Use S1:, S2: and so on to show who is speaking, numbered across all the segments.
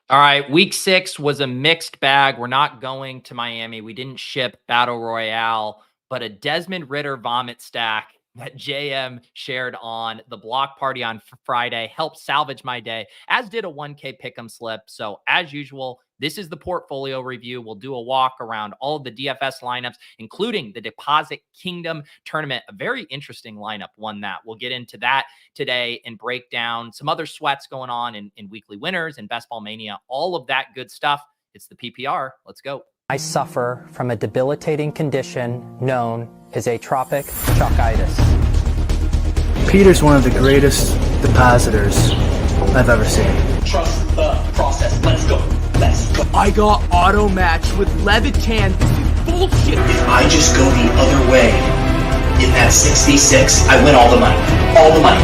S1: All right, week 6 was a mixed bag. We're not going to Miami. We didn't ship Battle Royale, but a Desmond Ridder vomit stack that JM shared on the block party on Friday helped salvage my day, as did a 1K pick'em slip. So as usual, this is the portfolio review. We'll do a walk around all of the DFS lineups, including the Deposit Kingdom tournament. A very interesting lineup, one that we'll get into that today and break down some other sweats going on in weekly winners and Best Ball Mania, all of that good stuff. It's the PPR. Let's go.
S2: I suffer from a debilitating condition known as atropic chalkitis.
S3: Peter's one of the greatest depositors I've ever seen.
S4: Trust the process. Let's go. Let's go.
S5: I got auto matched with Levitan. Bullshit.
S4: If I just go the other way in that 6v6, I win all the money. All the money.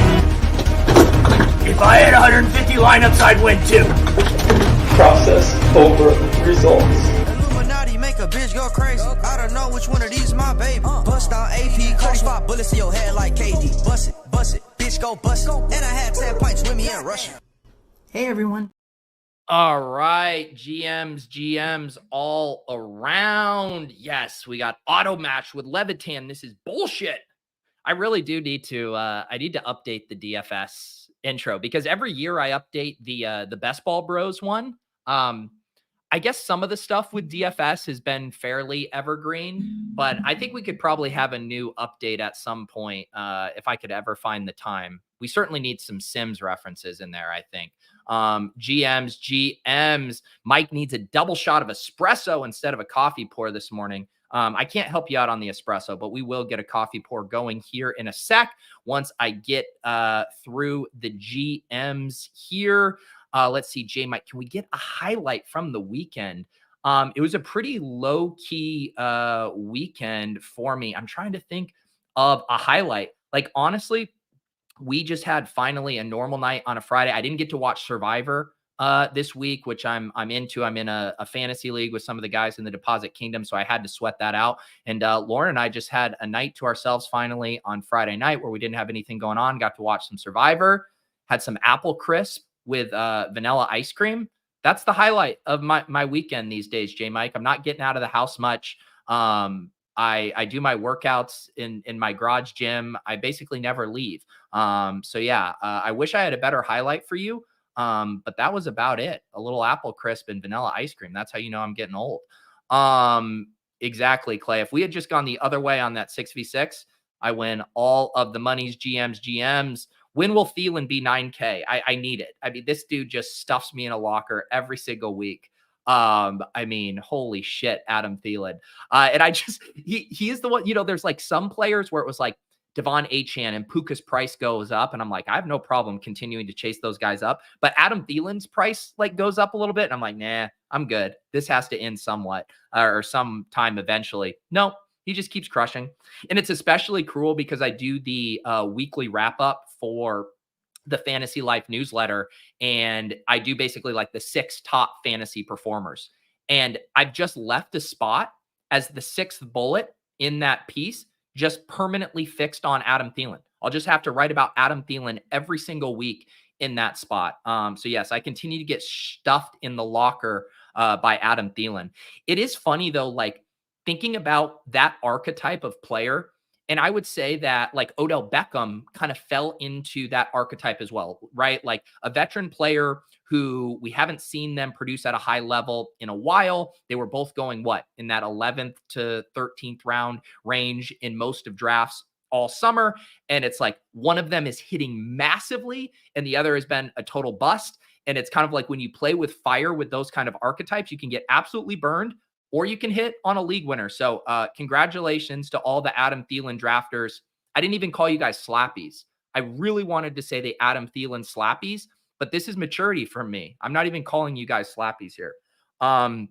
S5: If I had 150 lineups, I'd win too.
S4: Process over results.
S6: Illuminati make a bitch go crazy. I don't know which one of these my baby. Bust down AP, 35 bullets in your head like KD. Bust it, bitch go bust it. And I had 10 pints with me in Russia.
S5: Hey everyone.
S1: All right, GMs all around. Yes, we got auto match with Levitan. This is bullshit. I really do need to update the DFS intro because every year I update the Best Ball Bros one. I guess some of the stuff with DFS has been fairly evergreen, but I think we could probably have a new update at some point if I could ever find the time. We certainly need some Sims references in there, I think. GMs. Mike needs a double shot of espresso instead of a coffee pour this morning. I can't help you out on the espresso, but we will get a coffee pour going here in a sec once I get through the GMs here. Let's see, J Mike, can we get a highlight from the weekend? It was a pretty low-key weekend for me. I'm trying to think of a highlight. Like, honestly, we just had finally a normal night on a Friday. I didn't get to watch Survivor this week, which I'm into. I'm in a fantasy league with some of the guys in the Deposit Kingdom, so I had to sweat that out. And Lauren and I just had a night to ourselves finally on Friday night where we didn't have anything going on. Got to watch some Survivor, had some apple crisp with vanilla ice cream. That's the highlight of my weekend these days, J Mike. I'm not getting out of the house much. I do my workouts in my garage gym. I basically never leave. So yeah, I wish I had a better highlight for you. But that was about it. A little apple crisp and vanilla ice cream. That's how you know I'm getting old. Exactly, Clay. If we had just gone the other way on that 6v6, I win all of the monies, GMs. When will Thielen be 9K? I need it. I mean, this dude just stuffs me in a locker every single week. I mean, holy shit, Adam Thielen. And I just, he is the one, you know, there's like some players where it was like Devon Achane and Puka's price goes up. And I'm like, I have no problem continuing to chase those guys up. But Adam Thielen's price like goes up a little bit. And I'm like, nah, I'm good. This has to end somewhat or sometime eventually. No, he just keeps crushing. And it's especially cruel because I do the weekly wrap up for the Fantasy Life newsletter. And I do basically like the 6 top fantasy performers. And I've just left a spot as the 6th bullet in that piece, just permanently fixed on Adam Thielen. I'll just have to write about Adam Thielen every single week in that spot. So yes, I continue to get stuffed in the locker by Adam Thielen. It is funny though, like thinking about that archetype of player. And I would say that like Odell Beckham kind of fell into that archetype as well, right? Like a veteran player who we haven't seen them produce at a high level in a while. They were both going in that 11th to 13th round range in most of drafts all summer. And it's like one of them is hitting massively and the other has been a total bust. And it's kind of like when you play with fire with those kind of archetypes, you can get absolutely burned or you can hit on a league winner. So congratulations to all the Adam Thielen drafters. I didn't even call you guys slappies. I really wanted to say the Adam Thielen slappies, but this is maturity from me. I'm not even calling you guys slappies here. All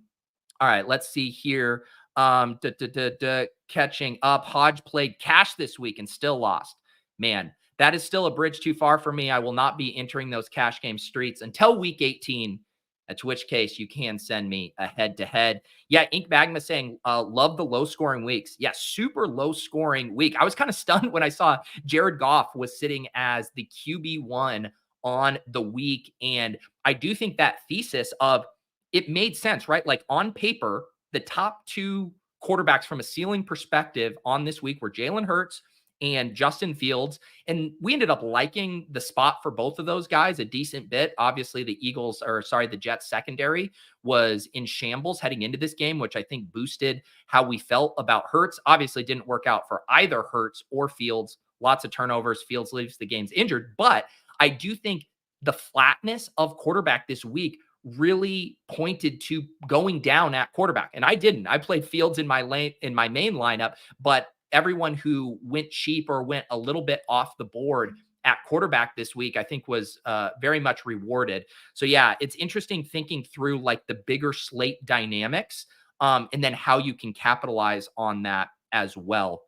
S1: right, let's see here. Catching up. Hodge played cash this week and still lost. Man, that is still a bridge too far for me. I will not be entering those cash game streets until week 18. To which case you can send me a head-to-head. Yeah, Ink Magma saying, love the low-scoring weeks. Yeah, super low-scoring week. I was kind of stunned when I saw Jared Goff was sitting as the QB1 on the week. And I do think that thesis of it made sense, right? Like on paper, the top two quarterbacks from a ceiling perspective on this week were Jalen Hurts and Justin Fields. And we ended up liking the spot for both of those guys a decent bit. Obviously, the Jets secondary was in shambles heading into this game, which I think boosted how we felt about Hurts. Obviously, didn't work out for either Hurts or Fields. Lots of turnovers. Fields leaves the games injured. But I do think the flatness of quarterback this week really pointed to going down at quarterback. And I didn't. I played Fields in my main lineup, but everyone who went cheap or went a little bit off the board at quarterback this week, I think was very much rewarded. So yeah, it's interesting thinking through like the bigger slate dynamics and then how you can capitalize on that as well.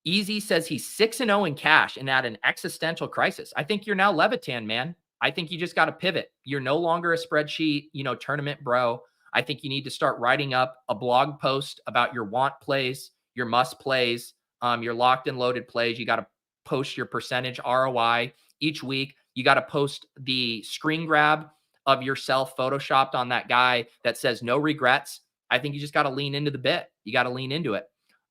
S1: Easy says he's 6-0 in cash and at an existential crisis. I think you're now Levitan, man. I think you just got to pivot. You're no longer a spreadsheet, tournament bro. I think you need to start writing up a blog post about your want plays, your must plays, your locked and loaded plays. You got to post your percentage ROI each week. You got to post the screen grab of yourself photoshopped on that guy that says no regrets. I think you just got to lean into the bit. You got to lean into it.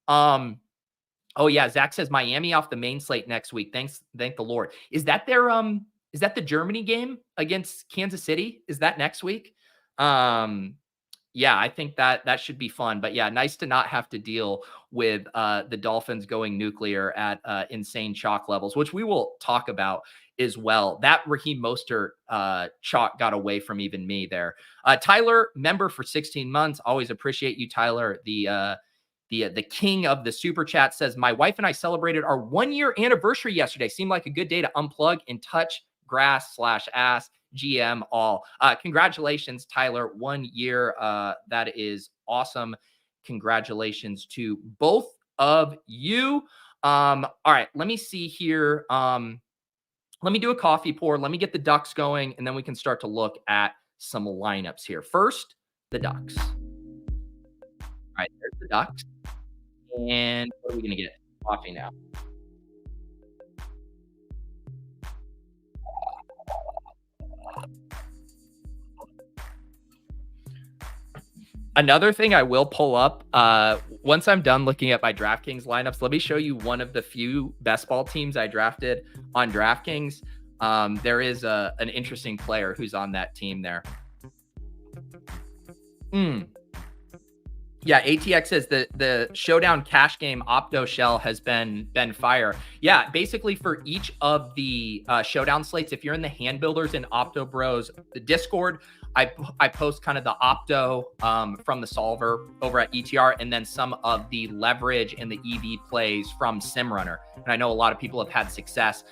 S1: Oh yeah, Zach says Miami off the main slate next week. Thank the Lord. Is that the Germany game against Kansas City? Is that next week? Yeah, I think that should be fun. But yeah, nice to not have to deal with the Dolphins going nuclear at insane chalk levels, which we will talk about as well. That Raheem Mostert chalk got away from even me there. Tyler, member for 16 months. Always appreciate you, Tyler. The king of the super chat says, my wife and I celebrated our 1-year anniversary yesterday. Seemed like a good day to unplug and touch grass/ass. GM all. Congratulations, Tyler. 1 year. That is awesome. Congratulations to both of you. All right, let me see here. Let me do a coffee pour. Let me get the Ducks going, and then we can start to look at some lineups here. First, the Ducks. All right, there's the Ducks. And what are we going to get? Coffee now. Another thing I will pull up once I'm done looking at my DraftKings lineups, let me show you one of the few best ball teams I drafted on DraftKings. There is an interesting player who's on that team there. Yeah, ATX says the Showdown cash game Opto Shell has been fire. Yeah, basically for each of the Showdown slates, if you're in the Hand Builders and Opto Bros, the Discord, I post kind of the Opto from the solver over at ETR, and then some of the leverage and the EV plays from SimRunner. And I know a lot of people have had success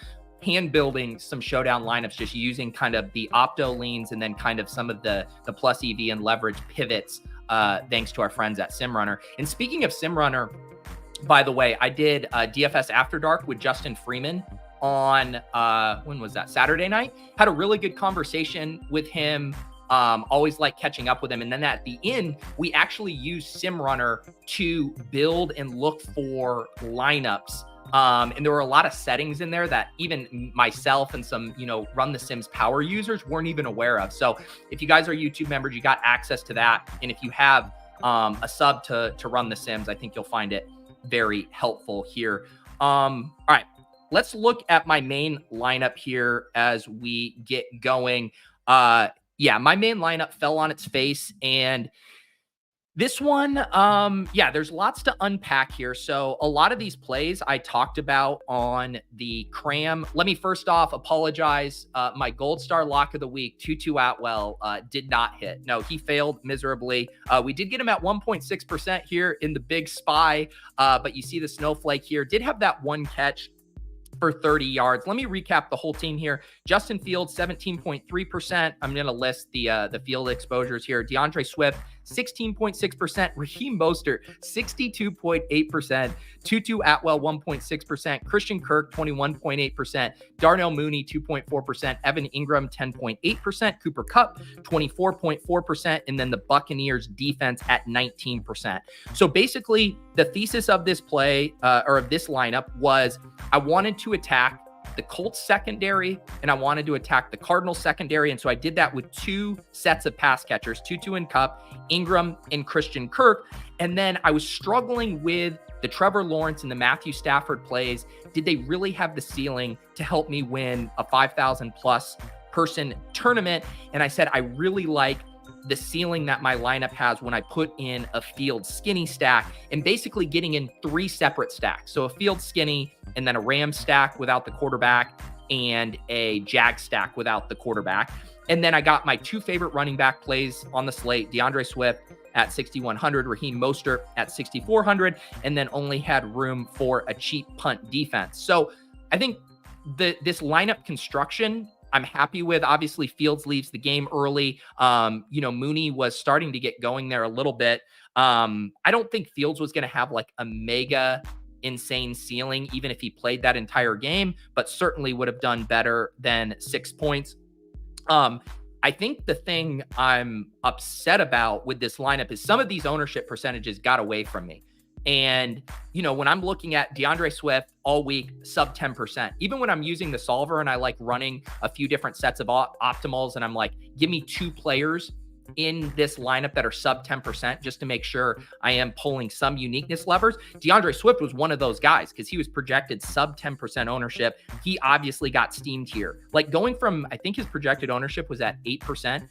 S1: hand building some Showdown lineups just using kind of the Opto leans and then kind of some of the plus EV and leverage pivots thanks to our friends at SimRunner. And speaking of SimRunner, by the way, I did DFS After Dark with Justin Freeman on, when was that? Saturday night. Had a really good conversation with him. Always like catching up with him. And then at the end, we actually used SimRunner to build and look for lineups. And there were a lot of settings in there that even myself and some, Run the Sims power users weren't even aware of. So if you guys are YouTube members, you got access to that. And if you have a sub to Run the Sims, I think you'll find it very helpful here. All right, let's look at my main lineup here as we get going. Yeah, my main lineup fell on its face, and this one, there's lots to unpack here. So a lot of these plays I talked about on the cram. Let me first off apologize. My gold star lock of the week, Tutu Atwell, did not hit. No, he failed miserably. We did get him at 1.6% here in the big spy, but you see the snowflake here. Did have that one catch for 30 yards. Let me recap the whole team here. Justin Fields, 17.3%. I'm going to list the field exposures here. DeAndre Swift, 16.6%. Raheem Mostert, 62.8%. Tutu Atwell, 1.6%. Christian Kirk, 21.8%. Darnell Mooney, 2.4%. Evan Ingram, 10.8%. Cooper Kupp, 24.4%. And then the Buccaneers defense at 19%. So basically, the thesis of this play or of this lineup was I wanted to attack the Colts secondary and I wanted to attack the Cardinals secondary. And so I did that with 2 sets of pass catchers, Tutu and Kupp, Ingram and Christian Kirk. And then I was struggling with the Trevor Lawrence and the Matthew Stafford plays. Did they really have the ceiling to help me win a 5,000 plus person tournament? And I said, I really like the ceiling that my lineup has when I put in a field skinny stack and basically getting in 3 separate stacks. So a field skinny and then a Ram stack without the quarterback and a Jag stack without the quarterback. And then I got my 2 favorite running back plays on the slate, DeAndre Swift at 6,100, Raheem Mostert at 6,400, and then only had room for a cheap punt defense. So I think this lineup construction, I'm happy with. Obviously, Fields leaves the game early. Mooney was starting to get going there a little bit. I don't think Fields was going to have like a mega insane ceiling, even if he played that entire game, but certainly would have done better than 6 points. I think the thing I'm upset about with this lineup is some of these ownership percentages got away from me. And, when I'm looking at DeAndre Swift all week, sub 10%, even when I'm using the solver and I like running a few different sets of optimals and I'm like, give me 2 players in this lineup that are sub 10% just to make sure I am pulling some uniqueness levers. DeAndre Swift was one of those guys because he was projected sub 10% ownership. He obviously got steamed here. Like going from, I think his projected ownership was at 8%.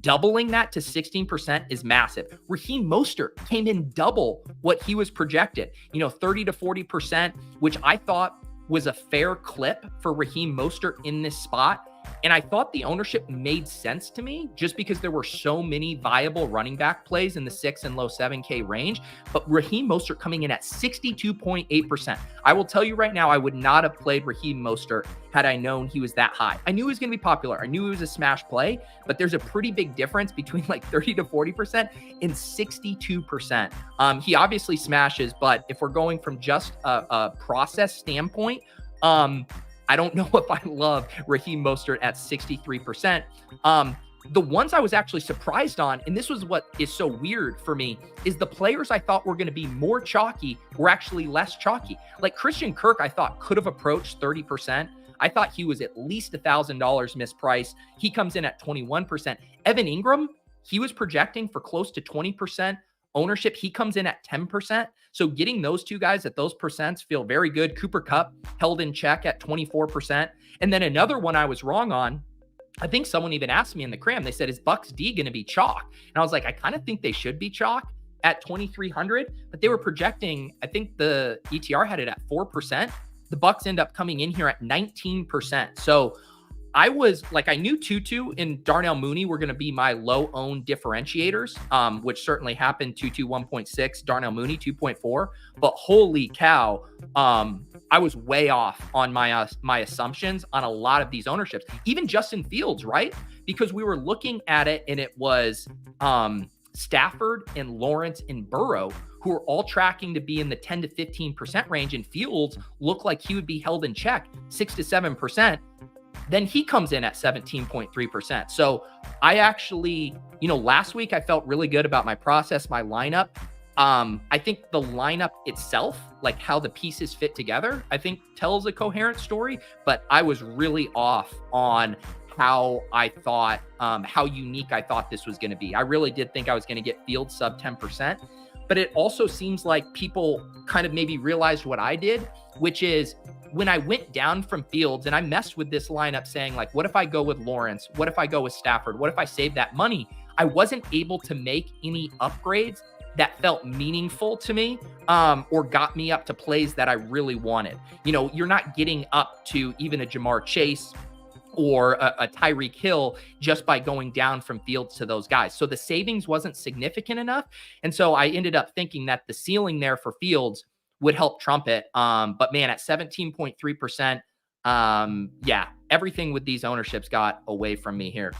S1: Doubling that to 16% is massive. Raheem Mostert came in double what he was projected, 30 to 40%, which I thought was a fair clip for Raheem Mostert in this spot. And I thought the ownership made sense to me just because there were so many viable running back plays in the 6 and low 7K range. But Raheem Mostert coming in at 62.8%. I will tell you right now, I would not have played Raheem Mostert had I known he was that high. I knew he was going to be popular. I knew he was a smash play, but there's a pretty big difference between like 30 to 40% and 62%. He obviously smashes, but if we're going from just a process standpoint, I don't know if I love Raheem Mostert at 63%. The ones I was actually surprised on, and this was what is so weird for me, is the players I thought were going to be more chalky were actually less chalky. Like Christian Kirk, I thought could have approached 30%. I thought he was at least $1,000 mispriced. He comes in at 21%. Evan Ingram, he was projecting for close to 20% ownership. He comes in at 10%. So getting those 2 guys at those percents feel very good. Cooper Kupp held in check at 24%. And then another one I was wrong on, I think someone even asked me in the cram, they said, is Bucks D going to be chalk? And I was like, I kind of think they should be chalk at 2,300, but they were projecting, I think the ETR had it at 4%. The Bucks end up coming in here at 19%. So I was like, I knew Tutu and Darnell Mooney were going to be my low owned differentiators, which certainly happened. Tutu 1.6, Darnell Mooney 2.4. But holy cow, I was way off on my assumptions on a lot of these ownerships. Even Justin Fields, right? Because we were looking at it and it was Stafford and Lawrence and Burrow, who are all tracking to be in the 10 to 15% range. And Fields looked like he would be held in check 6 to 7%. Then he comes in at 17.3%. So I actually, last week I felt really good about my process, my lineup. I think the lineup itself, like how the pieces fit together, I think tells a coherent story, but I was really off on how I thought, how unique I thought this was going to be. I really did think I was going to get field sub 10%, but it also seems like people kind of maybe realized what I did, which is when I went down from Fields and I messed with this lineup saying like, what if I go with Lawrence? What if I go with Stafford? What if I save that money? I wasn't able to make any upgrades that felt meaningful to me or got me up to plays that I really wanted. You're not getting up to even a Jamar Chase or a Tyreek Hill just by going down from Fields to those guys. So the savings wasn't significant enough. And so I ended up thinking that the ceiling there for Fields would help trump it. But man, at 17.3%, everything with these ownerships got away from me here.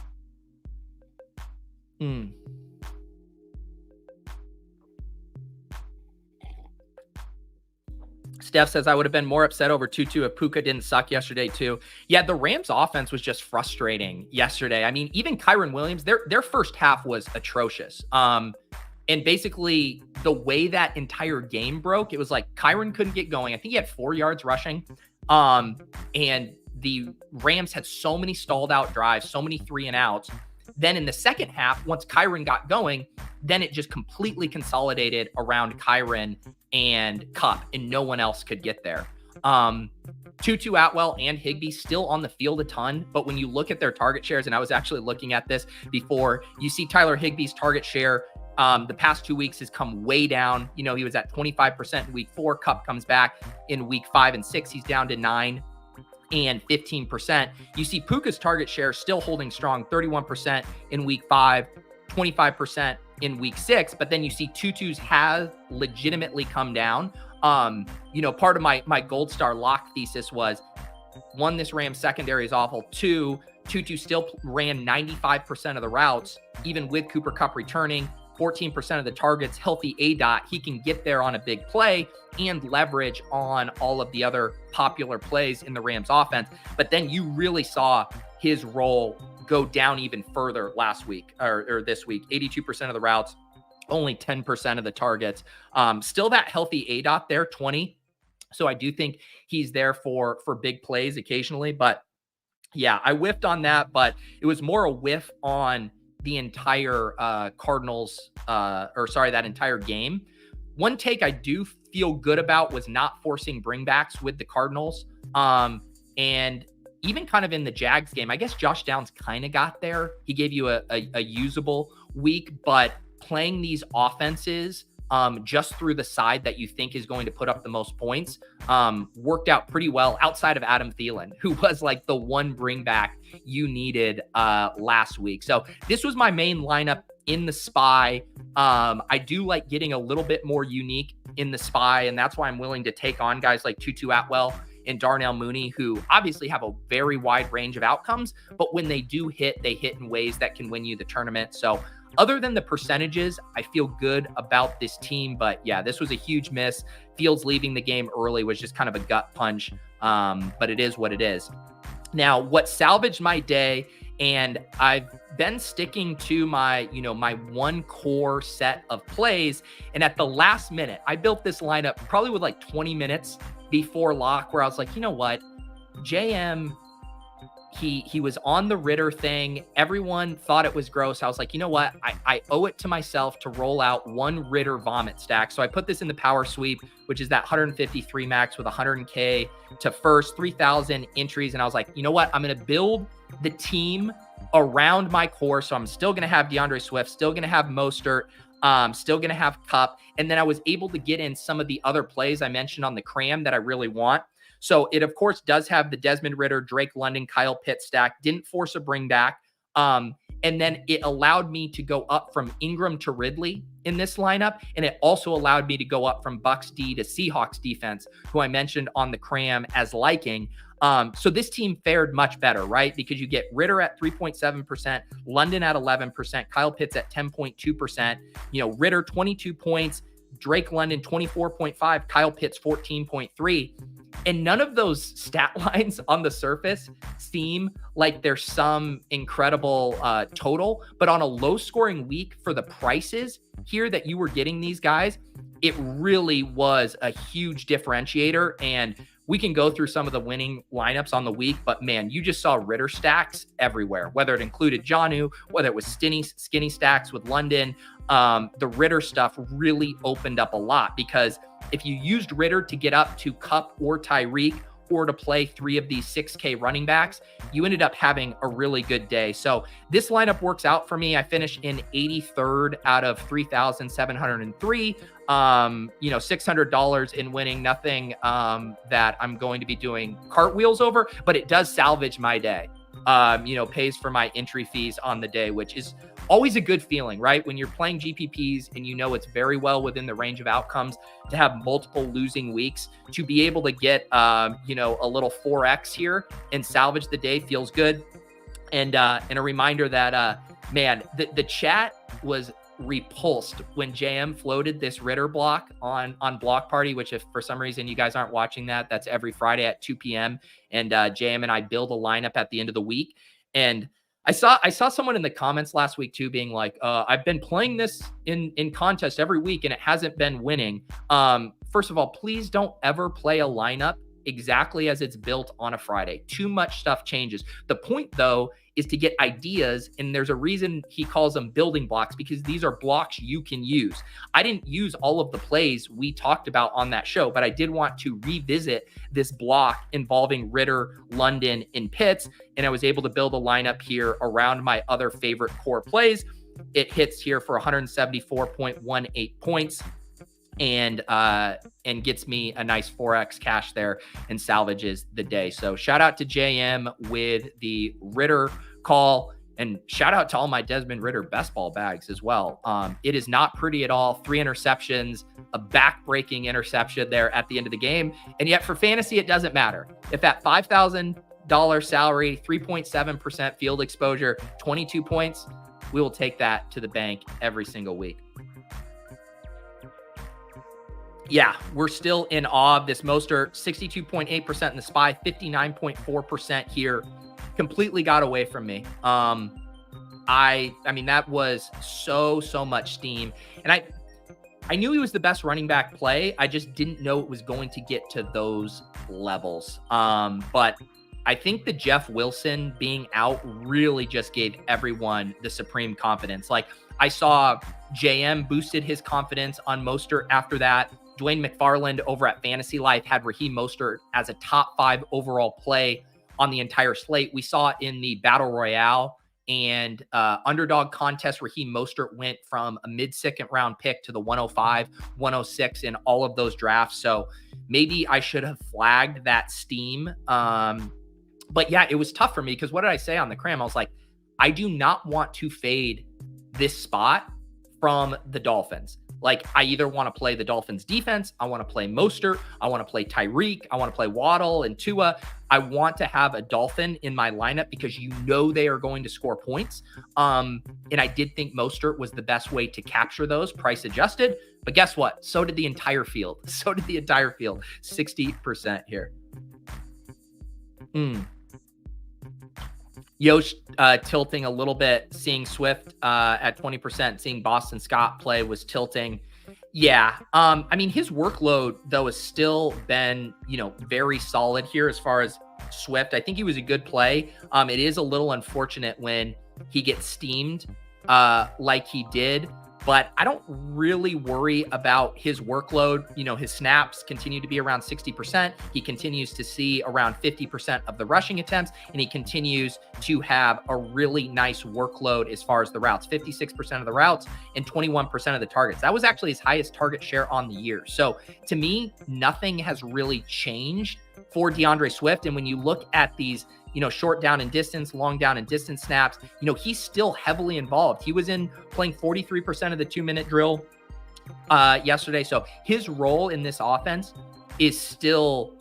S1: Steph says, I would have been more upset over Tutu if Puka didn't suck yesterday too. Yeah, the Rams offense was just frustrating yesterday. I mean, even Kyren Williams, their first half was atrocious. And basically the way that entire game broke, it was like Kyren couldn't get going. I think he had 4 yards rushing. And the Rams had so many stalled out drives, so many 3 and outs. Then in the second half, once Kyren got going, then it just completely consolidated around Kyren and Kupp, and no one else could get there. Tutu Atwell and Higbee still on the field a ton, but when you look at their target shares, and I was actually looking at this before, you see Tyler Higbee's target share the past 2 weeks has come way down. You know, he was at 25% in week 4. Kupp comes back in week 5 and 6. He's down to 9 and 15%. You see Puka's target share still holding strong, 31% in week 5, 25% in week 6. But then you see Tutu's has legitimately come down. You know, part of my gold star lock thesis was, 1, this Rams secondary is awful. 2, Tutu still ran 95% of the routes, even with Cooper Kupp returning. 14% of the targets, healthy ADOT. He can get there on a big play and leverage on all of the other popular plays in the Rams offense. But then you really saw his role go down even further last week or this week. 82% of the routes, only 10% of the targets. Still that healthy ADOT there, 20. So I do think he's there for big plays occasionally. But yeah, I whiffed on that, but it was more a whiff on the entire Cardinals, that entire game. One take I do feel good about was not forcing bringbacks with the Cardinals. And even kind of in the Jags game, I guess Josh Downs kind of got there. He gave you a usable week, but playing these offenses just through the side that you think is going to put up the most points worked out pretty well outside of Adam Thielen, who was like the one bring back you needed last week. So this was my main lineup in the SPY. I do like getting a little bit more unique in the SPY, and that's why I'm willing to take on guys like Tutu Atwell and Darnell Mooney, who obviously have a very wide range of outcomes, but when they do hit, they hit in ways that can win you the tournament. So other than the percentages, I feel good about this team. But yeah, this was a huge miss. Fields leaving the game early was just kind of a gut punch, but it is what it is. Now, what salvaged my day, and I've been sticking to my one core set of plays, and at the last minute, I built this lineup probably with like 20 minutes before lock, where I was like, you know what, JM, he was on the Ridder thing. Everyone thought it was gross. I was like, you know what? I owe it to myself to roll out one Ridder vomit stack. So I put this in the power sweep, which is that 153 max with 100K to first, 3,000 entries. And I was like, you know what? I'm going to build the team around my core. So I'm still going to have DeAndre Swift, still going to have Mostert, still going to have Kupp. And then I was able to get in some of the other plays I mentioned on the cram that I really want. So it, of course, does have the Desmond Ridder, Drake London, Kyle Pitts stack. Didn't force a bring back. And then it allowed me to go up from Ingram to Ridley in this lineup. And it also allowed me to go up from Bucks D to Seahawks defense, who I mentioned on the cram as liking. So this team fared much better, right? Because you get Ridder at 3.7%, London at 11%, Kyle Pitts at 10.2%, Ridder 22 points, Drake London 24.5, Kyle Pitts 14.3. And none of those stat lines on the surface seem like there's some incredible total, but on a low scoring week for the prices here that you were getting these guys, it really was a huge differentiator. And we can go through some of the winning lineups on the week, but man, you just saw Ridder stacks everywhere, whether it included Jonnu, whether it was skinny stacks with London. The Ridder stuff really opened up a lot, because if you used Ridder to get up to Kupp or Tyreek, or to play 3 of these 6K running backs, you ended up having a really good day. So this lineup works out for me. I finished in 83rd out of 3,703. $600 in winning, nothing that I'm going to be doing cartwheels over, but it does salvage my day. Pays for my entry fees on the day, which is always a good feeling, right? When you're playing GPPs and it's very well within the range of outcomes to have multiple losing weeks, to be able to get, a little 4X here and salvage the day feels good. And a reminder that, the chat was repulsed when JM floated this Ridder block on Block Party, which if for some reason you guys aren't watching that's every Friday at 2 p.m. And JM and I build a lineup at the end of the week. And I saw someone in the comments last week too being like, I've been playing this in contest every week and it hasn't been winning. First of all, please don't ever play a lineup exactly as it's built on a Friday. Too much stuff changes. The point, though, is to get ideas, and there's a reason he calls them building blocks, because these are blocks you can use. I didn't use all of the plays we talked about on that show, but I did want to revisit this block involving Ridder, London, and Pitts, and I was able to build a lineup here around my other favorite core plays. It hits here for 174.18 points. And gets me a nice 4x cash there and salvages the day. So shout out to JM with the Ridder call, and shout out to all my Desmond Ridder best ball bags as well. It is not pretty at all. 3 interceptions, a back-breaking interception there at the end of the game. And yet for fantasy, it doesn't matter. If at $5,000 salary, 3.7% field exposure, 22 points, we will take that to the bank every single week. Yeah, we're still in awe of this Mostert. 62.8% in the SPY, 59.4% here. Completely got away from me. I mean, that was so much steam. And I knew he was the best running back play. I just didn't know it was going to get to those levels. But I think the Jeff Wilson being out really just gave everyone the supreme confidence. Like, I saw JM boosted his confidence on Mostert after that. Dwayne McFarland over at Fantasy Life had Raheem Mostert as a top 5 overall play on the entire slate. We saw it in the Battle Royale and Underdog contest. Raheem Mostert went from a mid-second round pick to the 105, 106 in all of those drafts. So maybe I should have flagged that steam. But yeah, it was tough for me because what did I say on the cram? I was like, I do not want to fade this spot from the Dolphins. Like, I either want to play the Dolphins defense, I want to play Mostert, I want to play Tyreek, I want to play Waddle and Tua. I want to have a Dolphin in my lineup because you know they are going to score points. And I did think Mostert was the best way to capture those, price adjusted. But guess what? So did the entire field. 60% here. Yosh tilting a little bit, seeing Swift at 20%, seeing Boston Scott play was tilting. Yeah. I mean, his workload, though, has still been, very solid here as far as Swift. I think he was a good play. It is a little unfortunate when he gets steamed like he did, but I don't really worry about his workload. His snaps continue to be around 60%. He continues to see around 50% of the rushing attempts, and he continues to have a really nice workload as far as the routes, 56% of the routes and 21% of the targets. That was actually his highest target share on the year. So to me, nothing has really changed for DeAndre Swift. And when you look at these, short down and distance, long down and distance snaps, he's still heavily involved. He was playing 43% of the 2-minute drill yesterday. So his role in this offense is still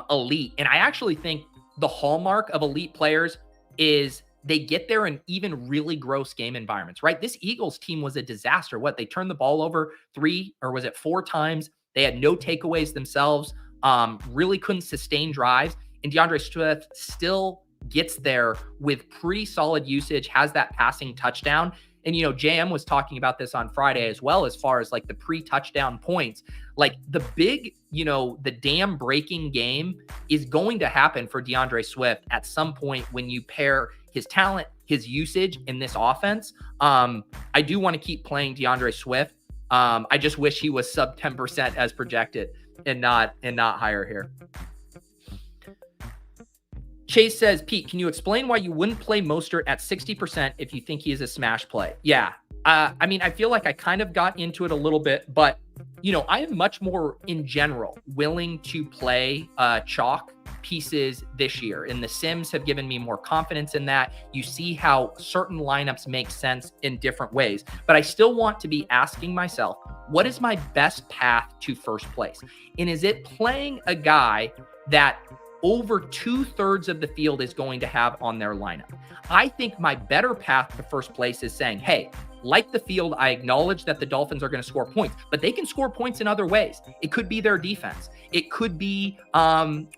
S1: elite. And I actually think the hallmark of elite players is they get there in even really gross game environments, right? This Eagles team was a disaster. They turned the ball over 4 times. They had no takeaways themselves, really couldn't sustain drives. And DeAndre Swift still gets there with pretty solid usage, has that passing touchdown. And, JM was talking about this on Friday as well, as far as like the pre-touchdown points. Like the big, the dam breaking game is going to happen for DeAndre Swift at some point when you pair his talent, his usage in this offense. I do want to keep playing DeAndre Swift. I just wish he was sub 10% as projected and not higher here. Chase says, Pete, can you explain why you wouldn't play Mostert at 60% if you think he is a smash play? Yeah. I mean, I feel like I kind of got into it a little bit, but, I am much more in general willing to play chalk pieces this year. And the Sims have given me more confidence in that. You see how certain lineups make sense in different ways. But I still want to be asking myself, what is my best path to first place? And is it playing a guy that over 2/3 of the field is going to have on their lineup? I think my better path to first place is saying, hey, like the field, I acknowledge that the Dolphins are going to score points, but they can score points in other ways. It could be their defense. It could be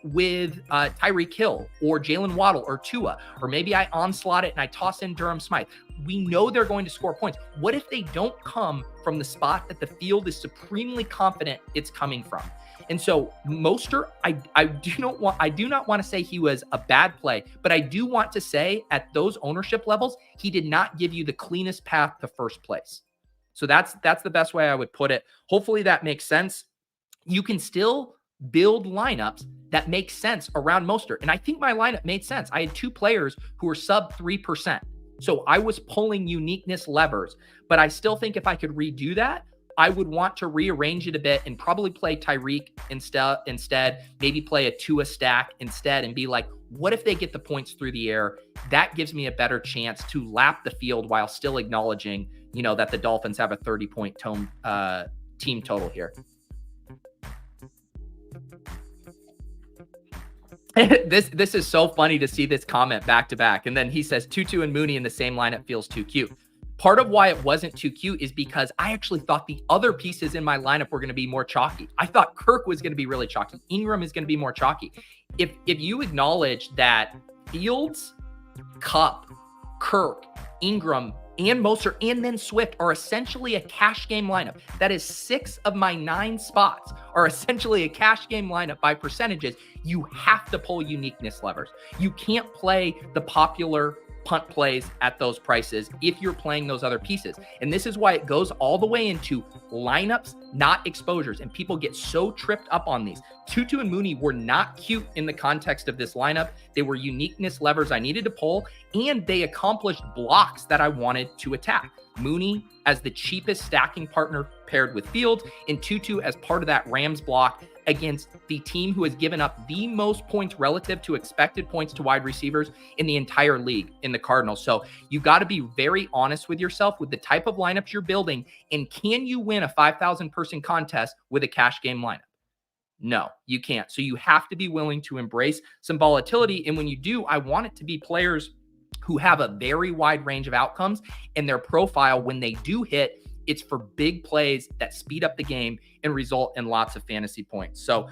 S1: with Tyreek Hill or Jalen Waddle or Tua, or maybe I onslaught it and I toss in Durham Smythe. we know they're going to score points. What if they don't come from the spot that the field is supremely confident it's coming from? And so Mostert, I do not want to say he was a bad play, but I do want to say at those ownership levels, he did not give you the cleanest path to first place. So that's the best way I would put it. Hopefully that makes sense. You can still build lineups that make sense around Mostert. And I think my lineup made sense. I had 2 players who were sub 3%. So I was pulling uniqueness levers, but I still think if I could redo that, I would want to rearrange it a bit and probably play Tyreek instead, maybe play a Tua stack instead and be like, what if they get the points through the air? That gives me a better chance to lap the field while still acknowledging, that the Dolphins have a 30-point team total here. This is so funny to see this comment back to back. And then he says Tutu and Mooney in the same lineup feels too cute. Part of why it wasn't too cute is because I actually thought the other pieces in my lineup were going to be more chalky. I thought Kirk was going to be really chalky. Ingram is going to be more chalky. If you acknowledge that Fields, Kupp, Kirk, Ingram, and Mostert, and then Swift are essentially a cash game lineup. That is 6 of my 9 spots are essentially a cash game lineup by percentages. You have to pull uniqueness levers. You can't play the popular punt plays at those prices if you're playing those other pieces. And this is why it goes all the way into lineups, not exposures. And people get so tripped up on these. Tutu and Mooney were not cute in the context of this lineup. They were uniqueness levers I needed to pull, and they accomplished blocks that I wanted to attack. Mooney as the cheapest stacking partner paired with Fields, and Tutu as part of that Rams block against the team who has given up the most points relative to expected points to wide receivers in the entire league in the Cardinals. So you got to be very honest with yourself with the type of lineups you're building. And can you win a 5,000 person contest with a cash game lineup? No, you can't. So you have to be willing to embrace some volatility. And when you do, I want it to be players who have a very wide range of outcomes, and their profile, when they do hit, it's for big plays that speed up the game and result in lots of fantasy points. So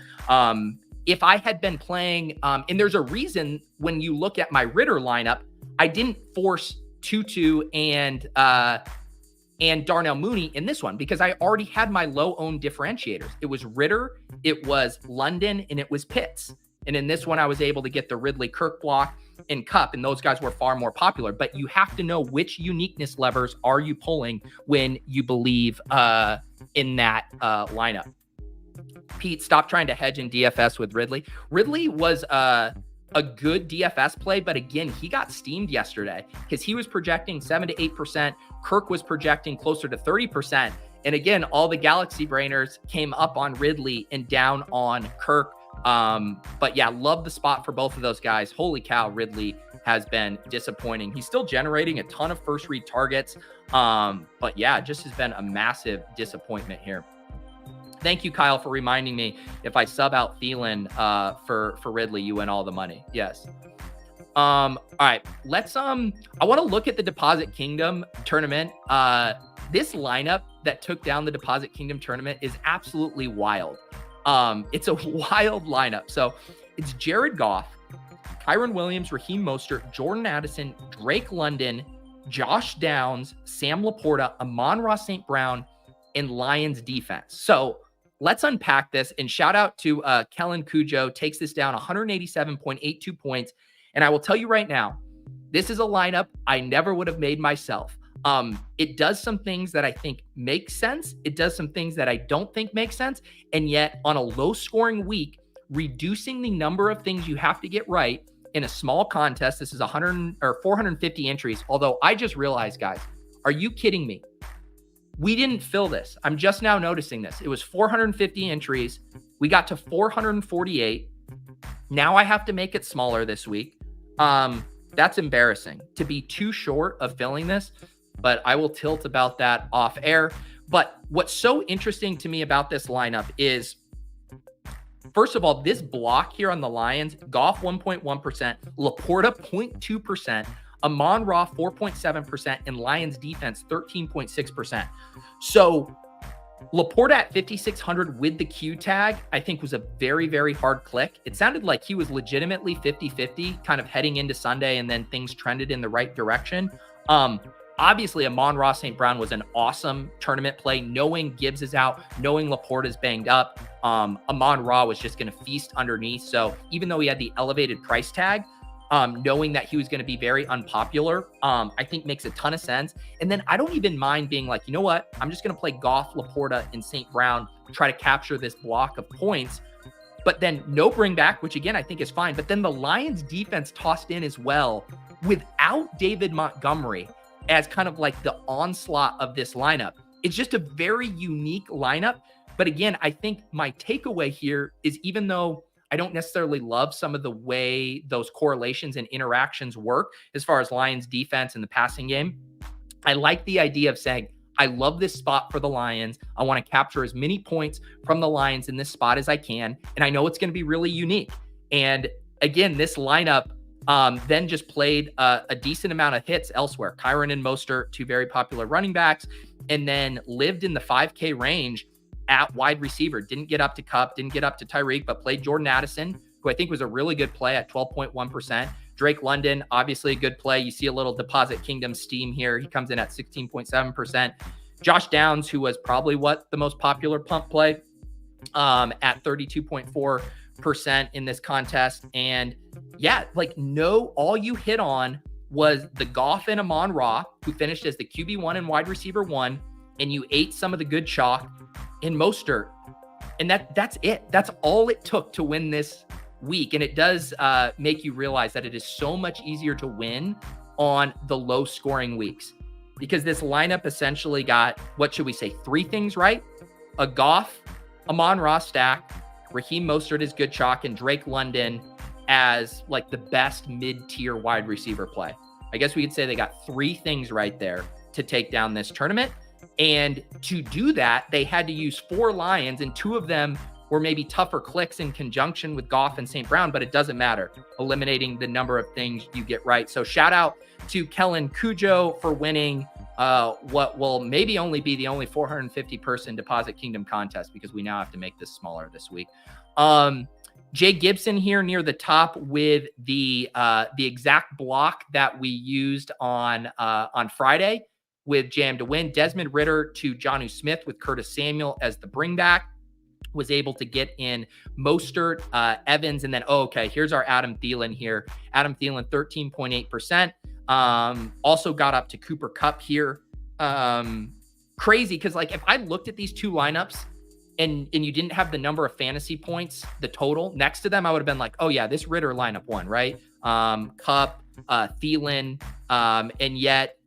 S1: if I had been playing, and there's a reason when you look at my Ridder lineup, I didn't force Tutu and Darnell Mooney in this one because I already had my low-owned differentiators. It was Ridder, it was London, and it was Pitts. And in this one, I was able to get the Ridley Kirk block and Kupp, and those guys were far more popular. But you have to know which uniqueness levers are you pulling when you believe in that lineup. Pete, stop trying to hedge in DFS with Ridley. Ridley was a good DFS play, but again, he got steamed yesterday because he was projecting 7 to 8%. Kirk was projecting closer to 30%. And again, all the Galaxy brainers came up on Ridley and down on Kirk. But yeah, love the spot for both of those guys. Holy cow, Ridley has been disappointing. He's still generating a ton of first read targets. But yeah, just has been a massive disappointment here. Thank you, Kyle, for reminding me if I sub out Thielen for Ridley, you win all the money. Yes. All right, let's I want to look at the Deposit Kingdom tournament. This lineup that took down the Deposit Kingdom tournament is absolutely wild. It's a wild lineup. So it's Jared Goff, Kyren Williams, Raheem Mostert, Jordan Addison, Drake London, Josh Downs, Sam Laporta, Amon-Ra St. Brown, and Lions defense. So let's unpack this, and shout out to Kellen Cujo, takes this down 187.82 points. And I will tell you right now, this is a lineup I never would have made myself. It does some things that I think make sense. It does some things that I don't think make sense. And yet on a low scoring week, reducing the number of things you have to get right in a small contest, this is 450 entries. Although I just realized, guys, are you kidding me? We didn't fill this. I'm just now noticing this. It was 450 entries. We got to 448. Now I have to make it smaller this week. That's embarrassing to be too short of filling this. But I will tilt about that off air. But what's so interesting to me about this lineup is, first of all, this block here on the Lions, Goff 1.1%, Laporta 0.2%, Amon-Ra 4.7%, and Lions defense 13.6%. So Laporta at 5,600 with the Q tag, I think was a very, very hard click. It sounded like he was legitimately 50-50 kind of heading into Sunday, and then things trended in the right direction. Obviously, Amon-Ra St. Brown was an awesome tournament play. Knowing Gibbs is out, knowing Laporte is banged up, Amon-Ra was just going to feast underneath. So even though he had the elevated price tag, knowing that he was going to be very unpopular, I think makes a ton of sense. And then I don't even mind being like, you know what? I'm just going to play Goff, Laporta, and St. Brown, try to capture this block of points. But then no bring back, which again, I think is fine. But then the Lions defense tossed in as well without David Montgomery as kind of like the onslaught of this lineup. It's just a very unique lineup. But again, I think my takeaway here is, even though I don't necessarily love some of the way those correlations and interactions work as far as Lions defense and the passing game, I like the idea of saying, I love this spot for the Lions. I want to capture as many points from the Lions in this spot as I can. And I know it's going to be really unique. And again, this lineup then just played a decent amount of hits elsewhere. Kyren and Mostert, two very popular running backs, and then lived in the 5K range at wide receiver. Didn't get up to Kupp, didn't get up to Tyreek, but played Jordan Addison, who I think was a really good play at 12.1%. Drake London, obviously a good play. You see a little Deposit Kingdom steam here. He comes in at 16.7%. Josh Downs, who was probably the most popular pump play at 32.4% in this contest. And yeah, all you hit on was the Goff and Amon-Ra, who finished as the QB1 and wide receiver 1, and you ate some of the good chalk in Mostert. And that's it. That's all it took to win this week. And it does make you realize that it is so much easier to win on the low scoring weeks, because this lineup essentially got, what should we say, 3 things right: a Goff, Amon-Ra stack, Raheem Mostert is good chalk, and Drake London as like the best mid-tier wide receiver play. I guess we could say they got 3 things right there to take down this tournament. And to do that, they had to use 4 Lions, and 2 of them were maybe tougher clicks in conjunction with Goff and St. Brown, but it doesn't matter, eliminating the number of things you get right. So shout out to Kellen Cujo for winning what will maybe only be the only 450 person Deposit Kingdom contest, because we now have to make this smaller this week. Jay Gibson here near the top with the exact block that we used on Friday with Jam to win. Desmond Ridder to Jonnu Smith with Curtis Samuel as the bringback. Was able to get in Mostert, Evans, and then, here's our Adam Thielen here. Adam Thielen, 13.8%. Also got up to Cooper Kupp here. Crazy, because if I looked at these 2 lineups and you didn't have the number of fantasy points, the total next to them, I would have been like, oh yeah, this Ridder lineup won, right? Kupp, Thielen, and yet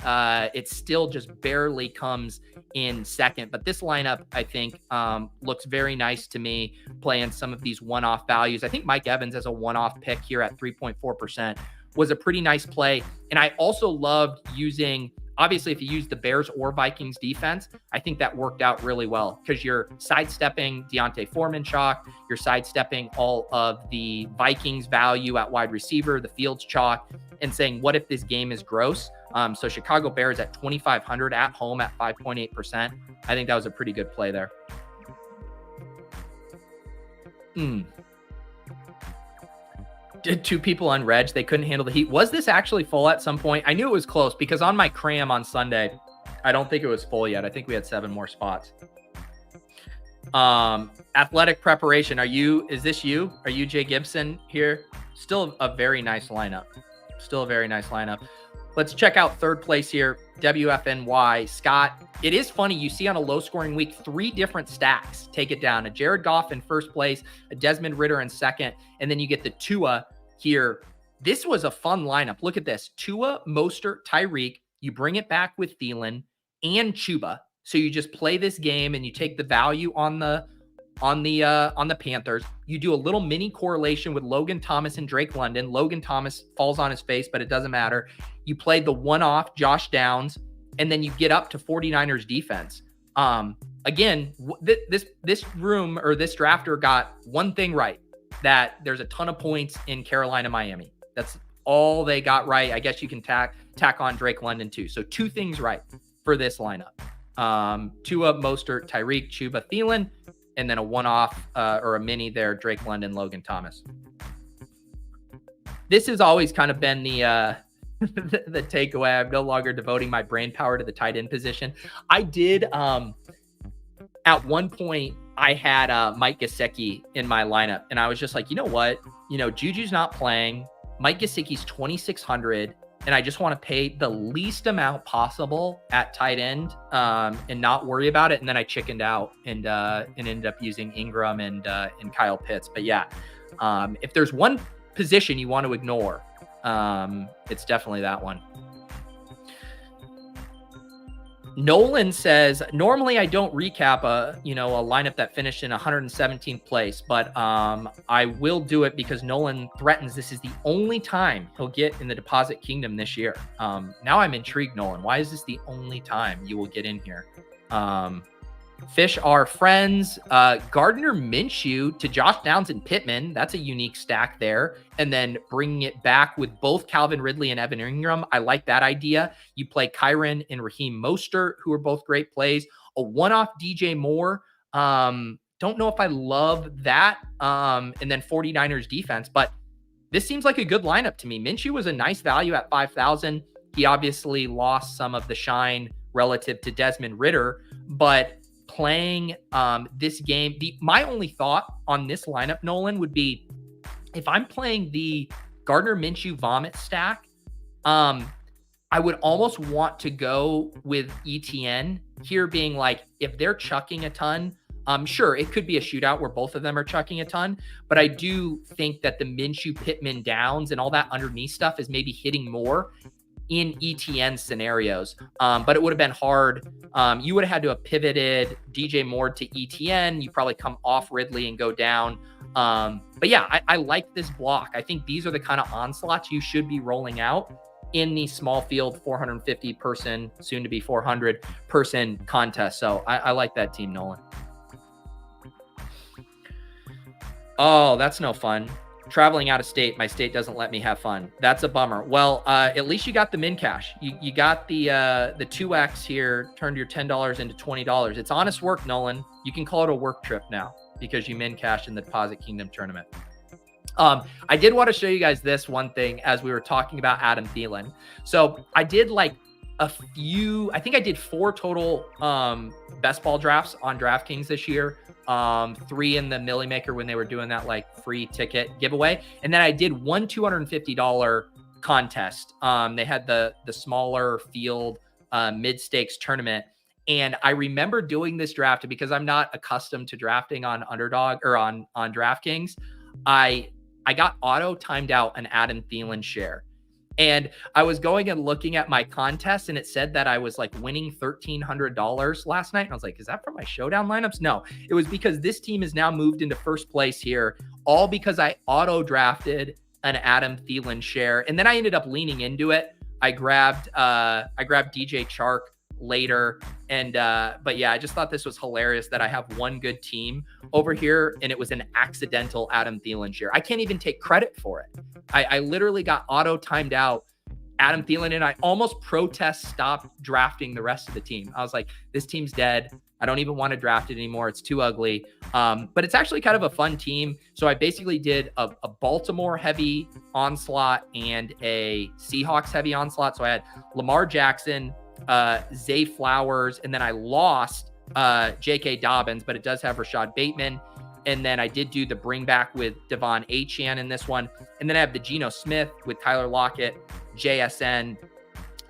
S1: it still just barely comes in second. But this lineup, I think, looks very nice to me, playing some of these one-off values. I think Mike Evans as a one-off pick here at 3.4% was a pretty nice play. And I also loved using, obviously, if you use the Bears or Vikings defense, I think that worked out really well, because you're sidestepping Deontay Foreman chalk, you're sidestepping all of the Vikings value at wide receiver, the Fields chalk, and saying, what if this game is gross? So Chicago Bears at 2,500 at home at 5.8%. I think that was a pretty good play there. Did 2 people on Reg, they couldn't handle the heat. Was this actually full at some point? I knew it was close, because on my cram on Sunday, I don't think it was full yet. I think we had 7 more spots. Athletic preparation. Is this you? Are you Jay Gibson here? Still a very nice lineup. Let's check out third place here. WFNY. Scott, it is funny. You see on a low scoring week, 3 different stacks take it down. A Jared Goff in first place, a Desmond Ridder in second, and then you get the Tua here. This was a fun lineup. Look at this. Tua, Mostert, Tyreek. You bring it back with Thielen and Chuba. So you just play this game and you take the value on the Panthers. You do a little mini correlation with Logan Thomas and Drake London. Logan Thomas falls on his face, but it doesn't matter. You play the one-off Josh Downs, and then you get up to 49ers defense. Again, this room, or this drafter, got one thing right, that there's a ton of points in Carolina, Miami. That's all they got right. I guess you can tack on Drake London too. So 2 things right for this lineup. Tua, Mostert, Tyreek, Chuba, Thielen, and then a one-off or a mini there, Drake London, Logan Thomas. This has always kind of been the the takeaway. I'm no longer devoting my brain power to the tight end position. I did, at one point, I had Mike Gesicki in my lineup, and I was just like, you know what? Juju's not playing. Mike Gesicki's 2,600, and I just want to pay the least amount possible at tight end and not worry about it. And then I chickened out and ended up using Ingram and Kyle Pitts. But yeah, if there's one position you want to ignore, it's definitely that one. Nolan says, normally I don't recap a lineup that finished in 117th place, but I will do it because Nolan threatens this is the only time he'll get in the deposit kingdom this year. Now I'm intrigued, Nolan. Why is this the only time you will get in here? Fish are friends. Gardner Minshew to Josh Downs and Pittman. That's a unique stack there. And then bringing it back with both Calvin Ridley and Evan Ingram. I like that idea. You play Kyren and Raheem Mostert, who are both great plays. A one-off DJ Moore. Don't know if I love that. And then 49ers defense. But this seems like a good lineup to me. Minshew was a nice value at 5,000. He obviously lost some of the shine relative to Desmond Ridder. But playing this game, my only thought on this lineup, Nolan, would be if I'm playing the Gardner Minshew vomit stack, I would almost want to go with ETN here, being like, if they're chucking a ton, sure, it could be a shootout where both of them are chucking a ton, but I do think that the Minshew Pittman Downs and all that underneath stuff is maybe hitting more in ETN scenarios. But it would have been hard. You would have had to have pivoted DJ Moore to ETN. You probably come off Ridley and go down. But yeah, I like this block. I think these are the kind of onslaughts you should be rolling out in the small field 450 person, soon to be 400 person contest. So I like that team, Nolan. Oh, that's no fun. Traveling out of state, my state doesn't let me have fun. That's a bummer. Well, at least you got the min cash. You got the 2x here, turned your $10 into $20. It's honest work, Nolan. You can call it a work trip now because you min cashed in the Deposit Kingdom tournament. I did want to show you guys this one thing as we were talking about Adam Thielen. So I did like I think I did 4 total best ball drafts on DraftKings this year. 3 in the Millie Maker when they were doing that like free ticket giveaway. And then I did one $250 contest. They had the smaller field mid stakes tournament. And I remember doing this draft because I'm not accustomed to drafting on Underdog or on DraftKings. I got auto timed out an Adam Thielen share. And I was going and looking at my contest and it said that I was like winning $1,300 last night. And I was like, is that from my showdown lineups? No, it was because this team is now moved into first place here, all because I auto drafted an Adam Thielen share. And then I ended up leaning into it. I grabbed DJ Chark later. And, but yeah, I just thought this was hilarious that I have one good team over here and it was an accidental Adam Thielen share. I can't even take credit for it. I literally got auto timed out Adam Thielen and I almost stopped drafting the rest of the team. I was like, this team's dead. I don't even want to draft it anymore. It's too ugly. But it's actually kind of a fun team. So I basically did a Baltimore heavy onslaught and a Seahawks heavy onslaught. So I had Lamar Jackson, Zay Flowers, and then I lost J.K. Dobbins, but it does have Rashad Bateman. And then I did do the bring back with Devon Achane in this one. And then I have the Geno Smith with Tyler Lockett, JSN,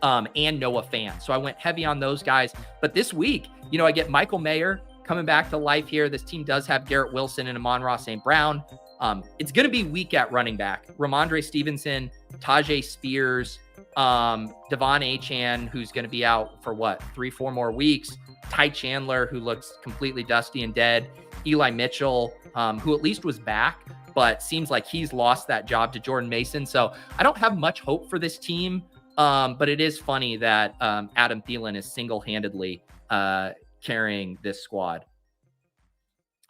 S1: and Noah Fant. So I went heavy on those guys. But this week, I get Michael Mayer coming back to life here. This team does have Garrett Wilson and Amon-Ra St. Brown. It's going to be weak at running back. Ramondre Stevenson, Tajay Spears, Devon Achane, who's going to be out for 3-4 more weeks. Ty Chandler, who looks completely dusty and dead. Eli Mitchell, who at least was back, but seems like he's lost that job to Jordan Mason. So I don't have much hope for this team. But it is funny that Adam Thielen is single-handedly carrying this squad.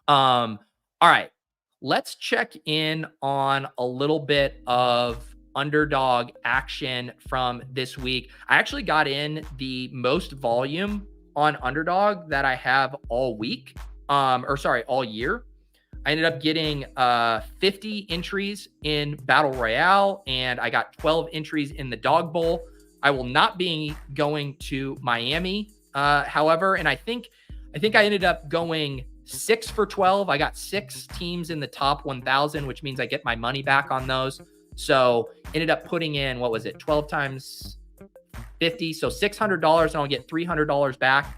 S1: All right, let's check in on a little bit of Underdog action from this week. I actually got in the most volume on Underdog that I have all week, all year. I ended up getting 50 entries in Battle Royale, and I got 12 entries in the Dawg Bowl. I will not be going to Miami, however, and I think I ended up going 6 for 12. I got 6 teams in the top 1,000, which means I get my money back on those. So ended up putting in, 12 times 50, so $600, and I'll get $300 back.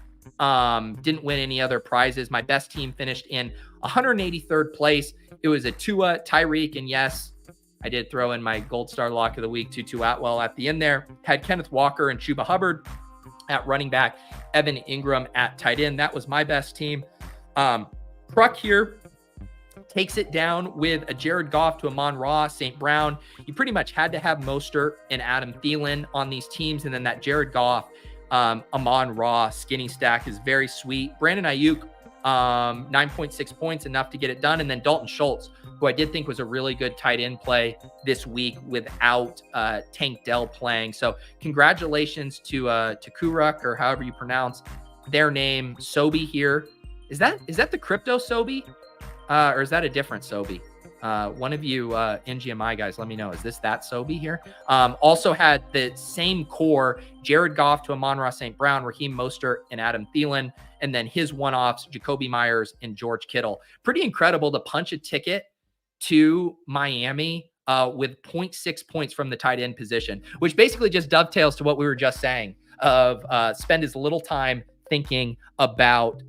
S1: Didn't win any other prizes. My best team finished in 183rd place. It was a Tua, Tyreek, and yes, I did throw in my gold star lock of the week, Tutu Atwell at the end there. Had Kenneth Walker and Chuba Hubbard at running back, Evan Ingram at tight end. That was my best team. Truck here takes it down with a Jared Goff to Amon-Ra, St. Brown. You pretty much had to have Mostert and Adam Thielen on these teams, and then that Jared Goff, Amon-Ra skinny stack is very sweet. Brandon Ayuk, 9.6 points, enough to get it done. And then Dalton Schultz, who I did think was a really good tight end play this week without Tank Dell playing. So congratulations to Kuruk, or however you pronounce their name. Sobe here. Is that the crypto Sobe? Or is that a different Sobe? One of you NGMI guys, let me know. Is this that Sobe here? Also had the same core, Jared Goff to Amon-Ra St. Brown, Raheem Mostert, and Adam Thielen. And then his one-offs, Jacoby Myers and George Kittle. Pretty incredible to punch a ticket to Miami with 0.6 points from the tight end position, which basically just dovetails to what we were just saying of spend as little time thinking about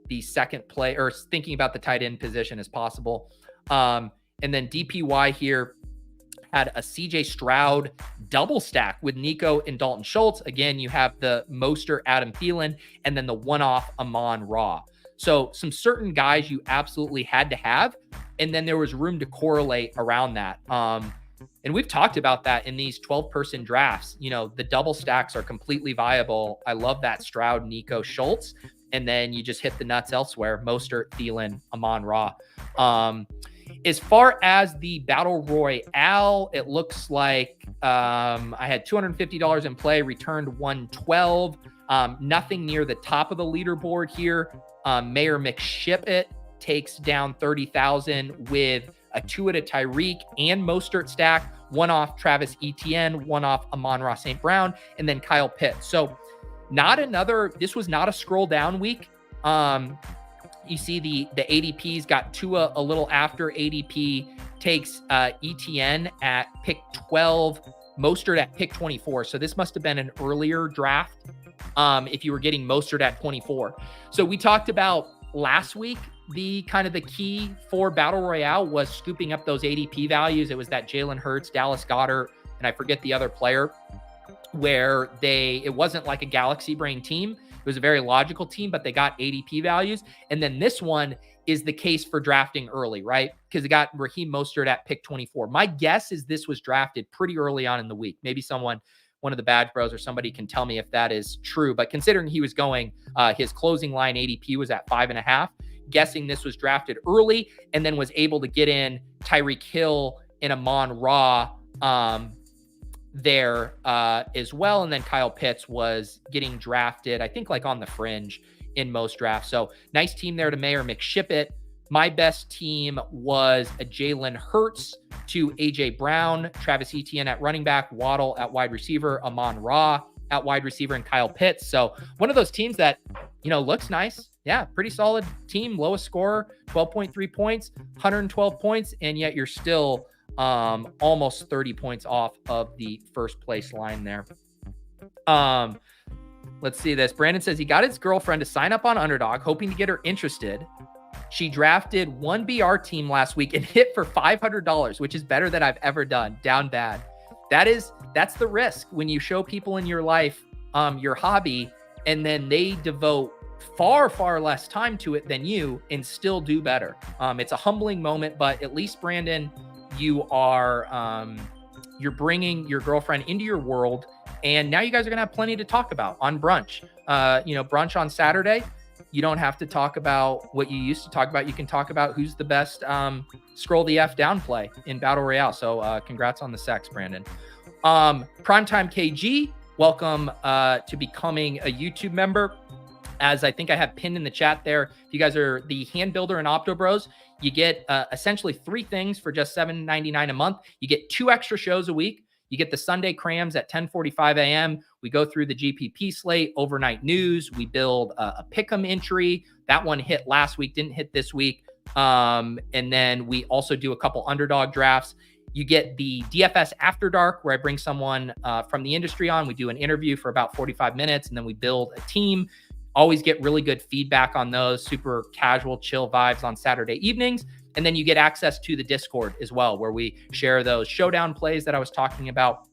S1: the second play, or thinking about the tight end position as possible. And then DPY here had a CJ Stroud double stack with Nico and Dalton Schultz. Again, you have the Mostert, Adam Thielen, and then the one-off Amon-Ra. So some certain guys you absolutely had to have, and then there was room to correlate around that. And we've talked about that in these 12-person drafts. You know, the double stacks are completely viable. I love that Stroud, Nico, Schultz. And then you just hit the nuts elsewhere. Mostert, Thielen, Amon-Ra. As far as the Battle Royale, it looks like I had $250 in play, returned 112. Nothing near the top of the leaderboard here. Mayor McShipit takes down 30,000 with a Tua to Tyreek and Mostert stack, one off Travis Etienne, one off Amon-Ra St. Brown, and then Kyle Pitts. So this was not a scroll down week. You see the ADPs got Tua a little after. ADP takes Etienne at pick 12, Mostert at pick 24. So this must have been an earlier draft if you were getting Mostert at 24. So we talked about last week, the kind of the key for Battle Royale was scooping up those ADP values. It was that Jalen Hurts, Dallas Goedert, and I forget the other player, where it wasn't like a galaxy brain team. It was a very logical team, but they got ADP values. And then this one is the case for drafting early, right? Because it got Raheem Mostert at pick 24. My guess is this was drafted pretty early on in the week. Maybe one of the Badge Bros or somebody can tell me if that is true. But considering he was going, his closing line ADP was at 5.5, guessing this was drafted early, and then was able to get in Tyreek Hill and Amon-Ra there as well. And then Kyle Pitts was getting drafted, I think, like on the fringe in most drafts. So nice team there to Mayor McShipit. My best team was a Jalen Hurts to AJ Brown, Travis Etienne at running back, Waddle at wide receiver, Amon-Ra at wide receiver, and Kyle Pitts. So one of those teams that, looks nice. Yeah, pretty solid team. Lowest scorer, 12.3 points, 112 points, and yet you're still almost 30 points off of the first place line there. Let's see this. Brandon says he got his girlfriend to sign up on Underdog, hoping to get her interested. She drafted one BR team last week and hit for $500, which is better than I've ever done. Down bad. That's the risk when you show people in your life your hobby, and then they devote far, far less time to it than you and still do better. It's a humbling moment, but at least, Brandon, you are you're bringing your girlfriend into your world, and now you guys are gonna have plenty to talk about on brunch. Brunch on Saturday. You don't have to talk about what you used to talk about. You can talk about who's the best scroll the F down play in Battle Royale. So congrats on the sex, Brandon. Primetime KG, welcome to becoming a YouTube member. as I think I have pinned in the chat there. If you guys are the hand builder and Opto Bros, you get essentially 3 things for just $7.99 a month. You get 2 extra shows a week. You get the Sunday crams at 10:45 a.m. We go through the GPP slate, overnight news. We build a pick'em entry. That one hit last week, didn't hit this week. And then we also do a couple underdog drafts. You get the DFS After Dark, where I bring someone from the industry on. We do an interview for about 45 minutes, and then we build a team. Always get really good feedback on those, super casual, chill vibes on Saturday evenings. And then you get access to the Discord as well, where we share those showdown plays that I was talking about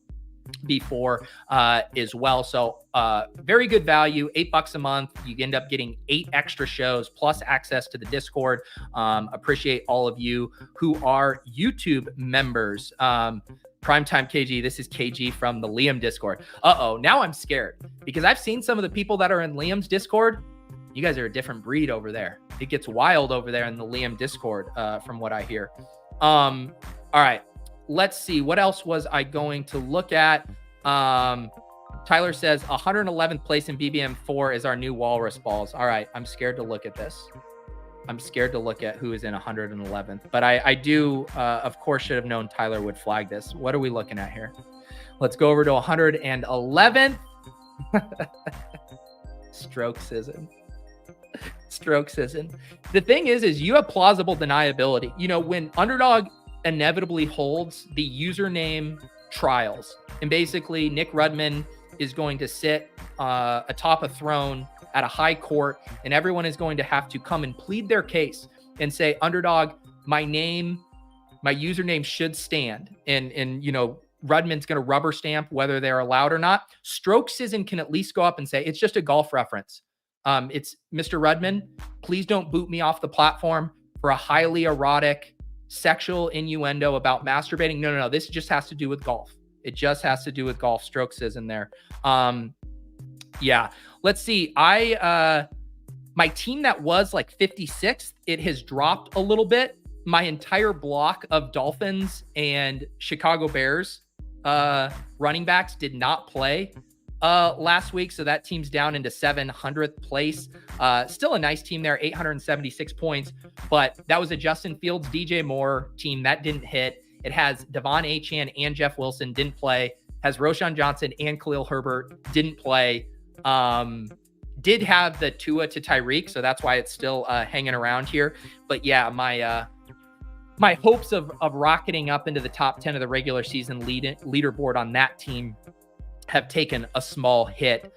S1: before as well. So very good value, $8 a month. You end up getting 8 extra shows plus access to the Discord. Appreciate all of you who are YouTube members. Primetime KG, this is KG from the Liam Discord. Now I'm scared because I've seen some of the people that are in Liam's Discord. You guys are a different breed over there. It gets wild over there in the Liam Discord, from what I hear. All right, let's see. What else was I going to look at? Tyler says 111th place in BBM4 is our new Walrus Balls. All right, I'm scared to look at this. I'm scared to look at who is in 111th. But I do, of course, should have known Tyler would flag this. What are we looking at here? Let's go over to 111th. Strokeszn. The thing is you have plausible deniability. You know, when Underdog inevitably holds the username trials, and basically Nick Rudman is going to sit atop a throne at a high court, and everyone is going to have to come and plead their case and say, Underdog, my username should stand. And you know, Rudman's going to rubber stamp whether they're allowed or not. Strokeszn can at least go up and say, it's just a golf reference. It's Mr. Rudman, please don't boot me off the platform for a highly erotic sexual innuendo about masturbating. No. This just has to do with golf. It just has to do with golf. Strokeszn there. Yeah. Let's see. My team that was like 56th, it has dropped a little bit. My entire block of Dolphins and Chicago Bears running backs did not play last week. So that team's down into 700th place. Still a nice team there, 876 points. But that was a Justin Fields, DJ Moore team that didn't hit. It has Devon Achane and Jeff Wilson didn't play. Has Roshan Johnson and Khalil Herbert didn't play. Did have the Tua to Tyreek, so that's why it's still hanging around here. But yeah, my hopes of rocketing up into the top 10 of the regular season leaderboard on that team have taken a small hit.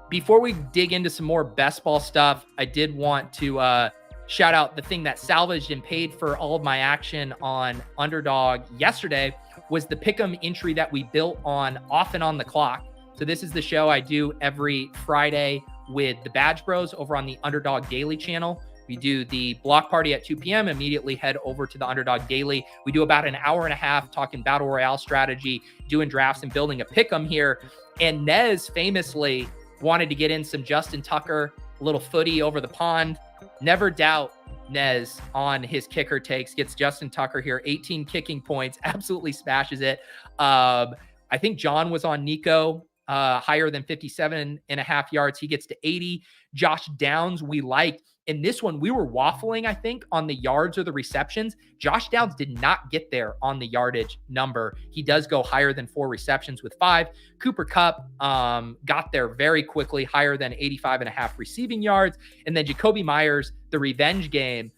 S1: Before we dig into some more best ball stuff, I did want to shout out the thing that salvaged and paid for all of my action on Underdog yesterday was the pick'em entry that we built on Off and On the Clock. So this is the show I do every Friday with the Badge Bros over on the Underdog Daily channel. We do the block party at 2 p.m., immediately head over to the Underdog Daily. We do about an hour and a half talking Battle Royale strategy, doing drafts and building a pick'em here. And Nez famously wanted to get in some Justin Tucker, a little footy over the pond. Never doubt Nez on his kicker takes, gets Justin Tucker here, 18 kicking points, absolutely smashes it. I think John was on Nico, higher than 57.5 yards. He gets to 80. Josh Downs, we liked. In this one, we were waffling, I think, on the yards or the receptions. Josh Downs did not get there on the yardage number. He does go higher than 4 receptions with 5. Cooper Kupp got there very quickly, higher than 85.5 receiving yards. And then Jacoby Myers, the revenge game,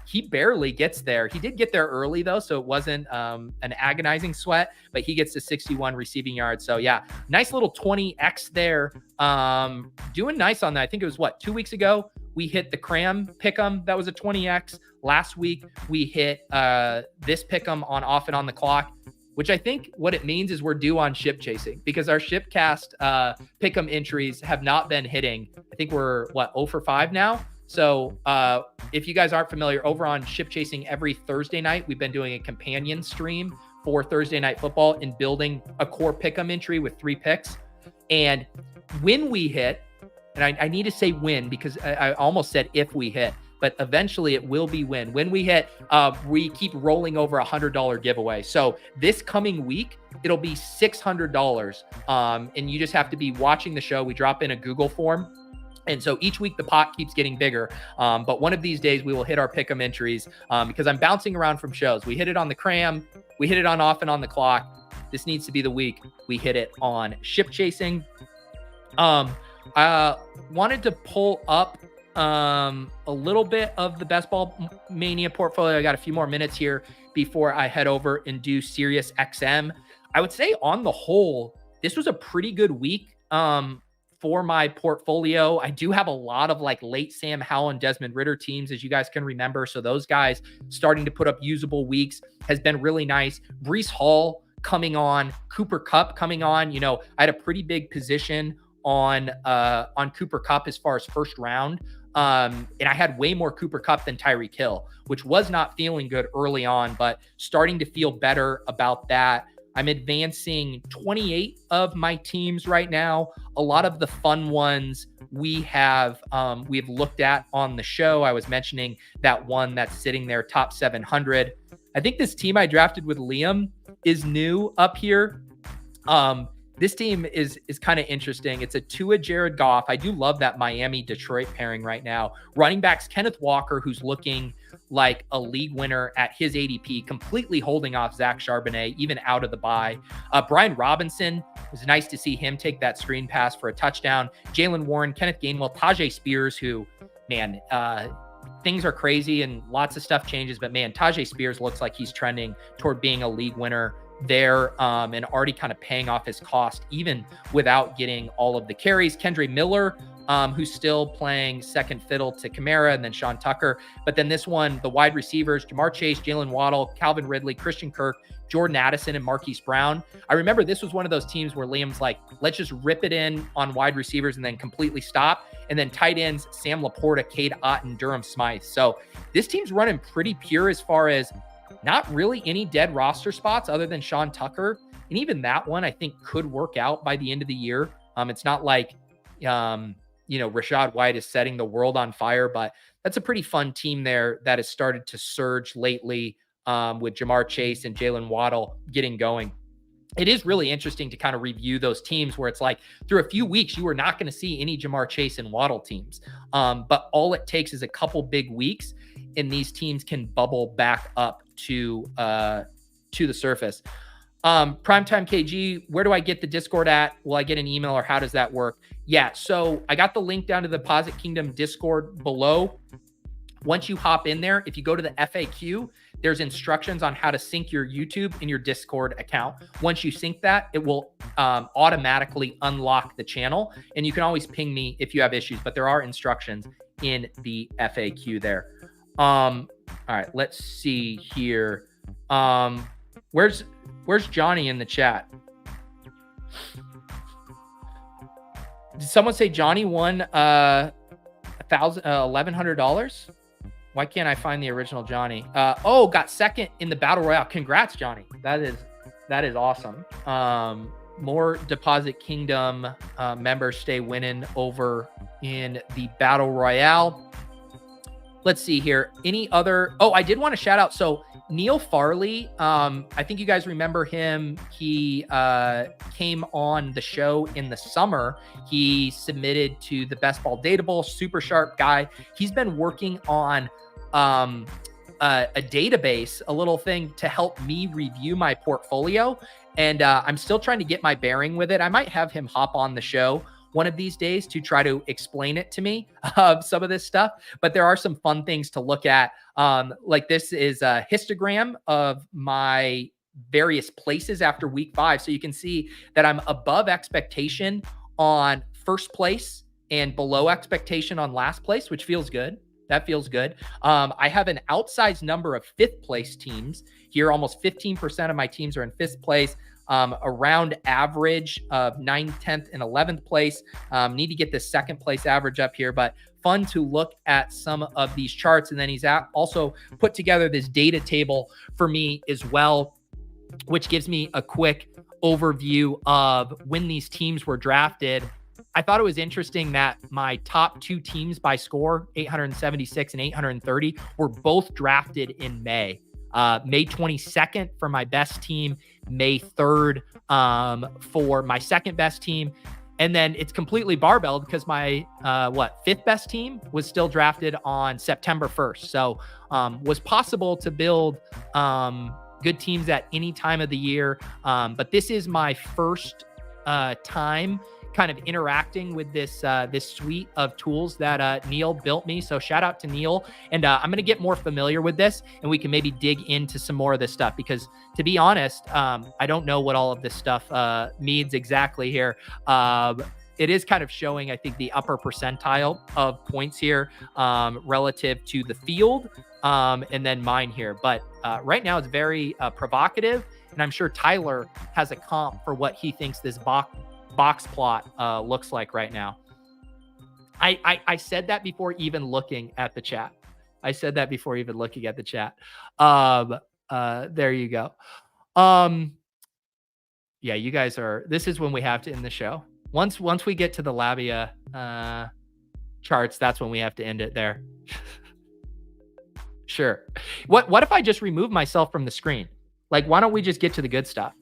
S1: he barely gets there. He did get there early, though, so it wasn't an agonizing sweat, but he gets to 61 receiving yards. So, yeah, nice little 20X there. Doing nice on that. I think it was, 2 weeks ago? We hit the Cram pick'em. That was a 20X. Last week, we hit this pick'em on Off and On the Clock, which I think what it means is we're due on ship chasing because our Shipcast pick'em entries have not been hitting. I think we're, 0 for 5 now? So if you guys aren't familiar, over on Ship Chasing every Thursday night, we've been doing a companion stream for Thursday Night Football and building a core pick'em entry with 3 picks. And when we hit, and I need to say when because I almost said if we hit, but eventually it will be when. When we hit, we keep rolling over $100 giveaway. So this coming week, it'll be $600. And you just have to be watching the show. We drop in a Google form And so each week the pot keeps getting bigger. But one of these days we will hit our pick'em entries because I'm bouncing around from shows. We hit it on the cram. We hit it on off and on the clock. This needs to be the week we hit it on ship chasing. I wanted to pull up a little bit of the best Ball Mania portfolio. I got a few more minutes here before I head over and do Sirius XM. I would say on the whole, this was a pretty good week for my portfolio. I do have a lot of like late Sam Howell and Desmond Ridder teams, as you guys can remember. So those guys starting to put up usable weeks has been really nice. Breece Hall coming on, Cooper Kupp coming on. You know, I had a pretty big position on Cooper Kupp as far as first round. And I had way more Cooper Kupp than Tyreek Hill, which was not feeling good early on, but starting to feel better about that. I'm advancing 28 of my teams right now. A lot of the fun ones we have looked at on the show. I was mentioning that one that's sitting there, top 700. I think this team I drafted with Liam is new up here. This team is kind of interesting. It's a Tua Jared Goff. I do love that Miami-Detroit pairing right now. Running backs, Kenneth Walker, who's looking like a league winner at his ADP, completely holding off Zach Charbonnet, even out of the bye. Brian Robinson, it was nice to see him take that screen pass for a touchdown. Jalen Warren, Kenneth Gainwell, Tajay Spears, who, man, things are crazy and lots of stuff changes, but man, Tajay Spears looks like he's trending toward being a league winner there and already kind of paying off his cost even without getting all of the carries. Kendre Miller, who's still playing second fiddle to Kamara and then Sean Tucker. But then this one, the wide receivers, Jamar Chase, Jalen Waddle, Calvin Ridley, Christian Kirk, Jordan Addison, and Marquise Brown. I remember this was one of those teams where Liam's like, let's just rip it in on wide receivers and then completely stop. And then tight ends, Sam Laporta, Cade Otton, Durham Smythe. So this team's running pretty pure as far as not really any dead roster spots other than Sean Tucker. And even that one, I think, could work out by the end of the year. It's not like, Rachaad White is setting the world on fire, but that's a pretty fun team there that has started to surge lately with Jamar Chase and Jalen Waddle getting going. It is really interesting to kind of review those teams where it's like through a few weeks, you are not going to see any Jamar Chase and Waddle teams. But all it takes is a couple big weeks and these teams can bubble back up to the surface. Primetime KG, where do I get the Discord at? Will I get an email or how does that work? Yeah, so I got the link down to the Deposit Kingdom Discord below. Once you hop in there, if you go to the FAQ, there's instructions on how to sync your YouTube and your Discord account. Once you sync that, it will automatically unlock the channel. And you can always ping me if you have issues, but there are instructions in the FAQ there. All right, let's see here. Where's Johnny in the chat? Did someone say Johnny won $1,100? Why can't I find the original Johnny? Got second in the Battle Royale. Congrats, Johnny. That is awesome. More Deposit Kingdom members stay winning over in the Battle Royale. Let's see here. Any other? Oh, I did want to shout out. So Neil Farley, I think you guys remember him. He came on the show in the summer. He submitted to the Best Ball Data Bowl. Super sharp guy. He's been working on a database, a little thing to help me review my portfolio. And I'm still trying to get my bearing with it. I might have him hop on the show one of these days to try to explain it to me, some of this stuff. But there are some fun things to look at. Like this is a histogram of my various places after week 5. So you can see that I'm above expectation on first place and below expectation on last place, which feels good. That feels good. I have an outsized number of 5th place teams here. Almost 15% of my teams are in 5th place. Around average of 9th, 10th, and 11th place. Need to get this 2nd place average up here, but fun to look at some of these charts. And then he's also put together this data table for me as well, which gives me a quick overview of when these teams were drafted. I thought it was interesting that my top 2 teams by score, 876 and 830, were both drafted in May. May 22nd for my best team, May 3rd for my second best team. And then it's completely barbelled because my, fifth best team was still drafted on September 1st. So was possible to build good teams at any time of the year. But this is my first time kind of interacting with this suite of tools that Neil built me. So shout out to Neil. And I'm going to get more familiar with this, and we can maybe dig into some more of this stuff, because to be honest, I don't know what all of this stuff means exactly here. It is kind of showing, I think, the upper percentile of points here relative to the field, and then mine here. But right now it's very provocative, and I'm sure Tyler has a comp for what he thinks this box plot looks like right now. I said that before even looking at the chat. There you go. Yeah, you guys are, this is when we have to end the show. Once we get to the Labia charts, that's when we have to end it there. Sure. What if I just remove myself from the screen? Like, why don't we just get to the good stuff?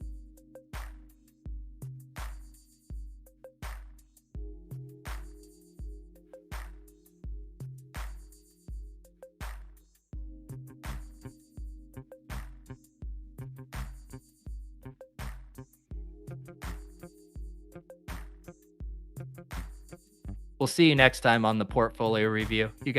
S1: We'll see you next time on the Pourtfolio Review. You guys